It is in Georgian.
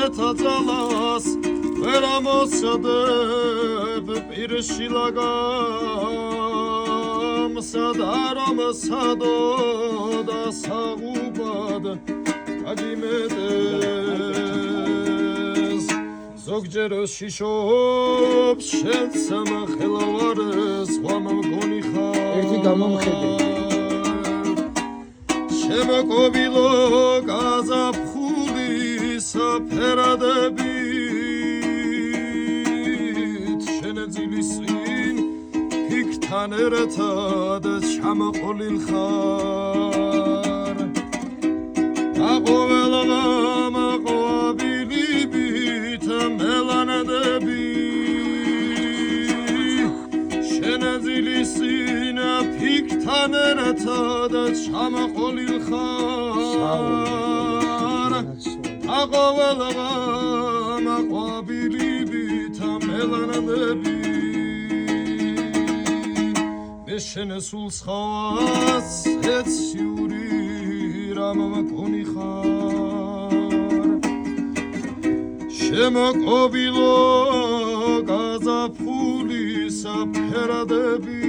შეთაძალას ვერ ამოსადებ პირში ლაგამსა და რომ სადო და საღუბად აგიმეტეს ზოგჯერ შიშობს შენ სამხელავარეს ხვამ მგონი ხარ ერთი გამომხედე შემოკობილო გაზაფხული საფერადებით შენეძილისინ ფიქრთან ერთად ჩამოყოლილ ხარ აყოველაღამ აყვაბილებით მელანადები შენეძილისინ ფიქრთან ერთად ჩამოყოლილ ხარ აყოველაღამ აყვაბილებით მელანადები მე შენ სულს ხავს ეციური რამ მგონი ხარ შემოკობილო გაზაფხული საფერადები